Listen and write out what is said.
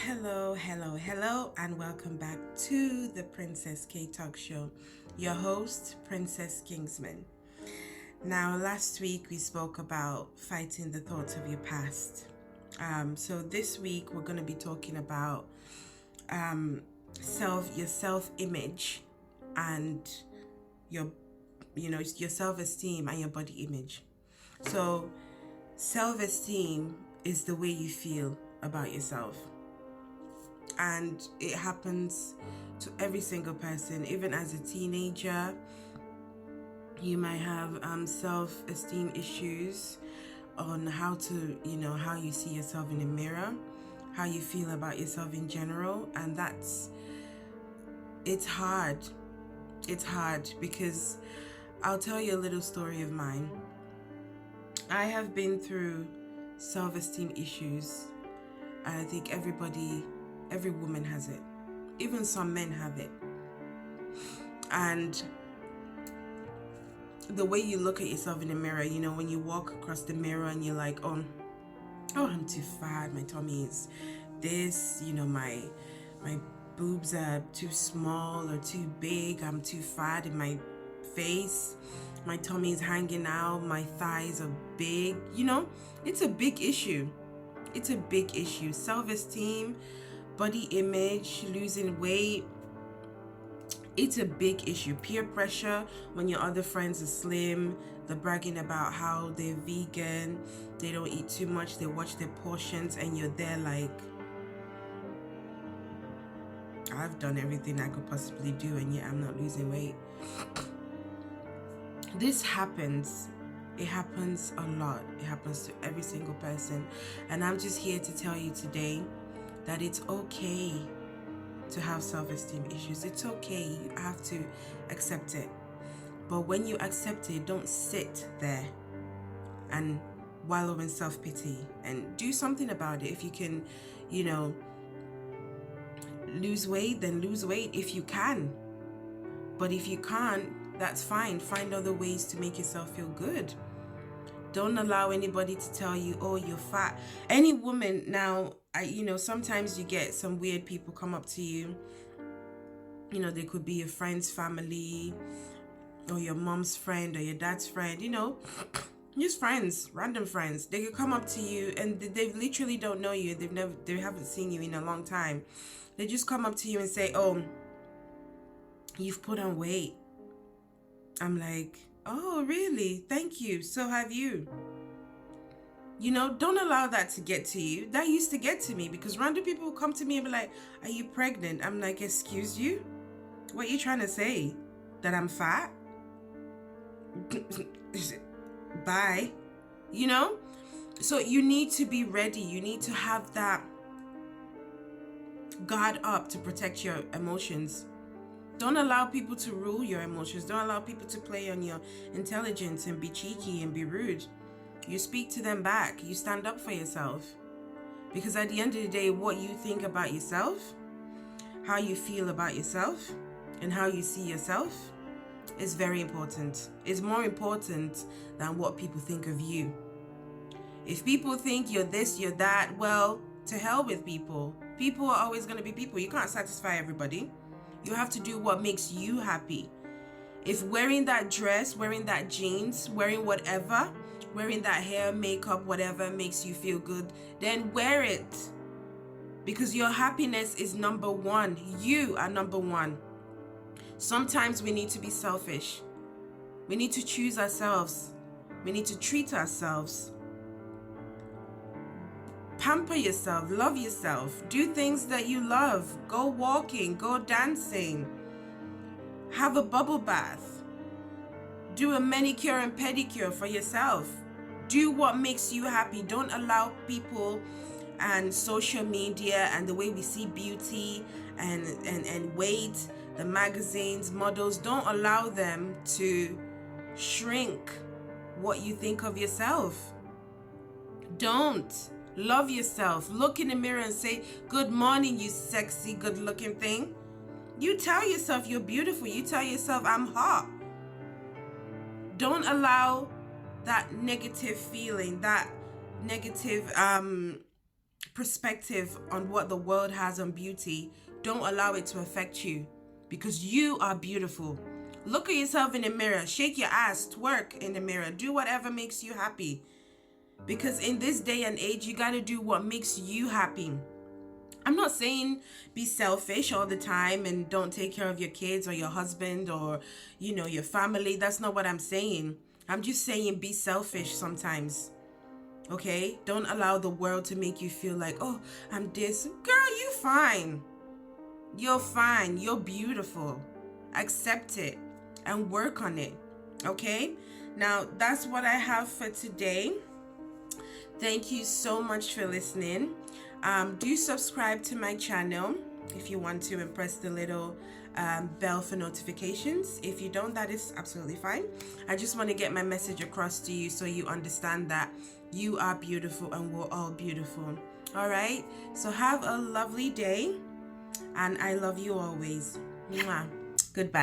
Hello, and welcome back to the Princess K Talk Show. Your host, Princess Kingsman. Now, last week we spoke about fighting the thoughts of your past. So this week we're going to be talking about um, your self image and your your self esteem and your body image. So self esteem is the way you feel about yourself, and it happens to every single person. Even as a teenager, you might have self-esteem issues on how to, how you see yourself in the mirror, how you feel about yourself in general. And it's hard. It's hard because I'll tell you a little story of mine. I have been through self-esteem issues, and I think every woman has it. Even some men have it. And the way you look at yourself in the mirror, when you walk across the mirror and you're like, oh, I'm too fat, my tummy is this, my boobs are too small or too big, I'm too fat in my face, my tummy is hanging out, my thighs are big, it's a big issue. It's a big issue. Self-esteem, body image, losing weight, it's a big issue. Peer pressure, when your other friends are slim, they're bragging about how they're vegan, they don't eat too much, they watch their portions, and you're there like, I've done everything I could possibly do, and yet I'm not losing weight. This happens. It happens a lot. It happens to every single person. And I'm just here to tell you today that it's okay to have self-esteem issues. It's okay. You have to accept it. But when you accept it, don't sit there and wallow in self-pity, and do something about it. If you can, lose weight, then lose weight if you can. But if you can't, that's fine. Find other ways to make yourself feel good. Don't allow anybody to tell you, oh, you're fat. Any woman now, sometimes you get some weird people come up to you. They could be your friend's family, or your mom's friend, or your dad's friend, just friends, random friends. They could come up to you and they literally don't know you. They haven't seen you in a long time. They just come up to you and say, oh, you've put on weight. I'm like, oh, really? Thank you. So have you. Don't allow that to get to you. That used to get to me because random people will come to me and be like, are you pregnant? I'm like, excuse you? What are you trying to say? That I'm fat? Bye. So you need to be ready. You need to have that guard up to protect your emotions. Don't allow people to rule your emotions. Don't allow people to play on your intelligence and be cheeky and be rude. You speak to them back. You stand up for yourself. Because at the end of the day, what you think about yourself, how you feel about yourself, and how you see yourself is very important. It's more important than what people think of you. If people think you're this, you're that, well, to hell with people. People are always going to be people. You can't satisfy everybody. You have to do what makes you happy. If wearing that dress, wearing that jeans, wearing whatever, wearing that hair, makeup, whatever makes you feel good, then wear it. Because your happiness is number one. You are number one. Sometimes we need to be selfish. We need to choose ourselves. We need to treat ourselves. Pamper yourself, love yourself, do things that you love, go walking, go dancing, have a bubble bath, do a manicure and pedicure for yourself, do what makes you happy. Don't allow people and social media and the way we see beauty and weight, the magazines, models, don't allow them to shrink what you think of yourself. Don't. Love yourself. Look in the mirror and say, good morning, you sexy, good looking thing. You tell yourself you're beautiful. You tell yourself I'm hot. Don't allow that negative feeling, that negative perspective on what the world has on beauty, don't allow it to affect you, because you are beautiful. Look at yourself in the mirror, shake your ass, twerk in the mirror, do whatever makes you happy. Because in this day and age, you got to do what makes you happy. I'm not saying be selfish all the time and don't take care of your kids or your husband or, your family. That's not what I'm saying. I'm just saying be selfish sometimes. Okay? Don't allow the world to make you feel like, oh, I'm this. Girl, you fine. You're fine. You're beautiful. Accept it and work on it. Okay? Now, that's what I have for today. Thank you so much for listening. Do subscribe to my channel if you want to, and press the little bell for notifications. If you don't, that is absolutely fine. I just want to get my message across to you so you understand that you are beautiful and we're all beautiful. All right? So have a lovely day, and I love you always. Mwah. Goodbye.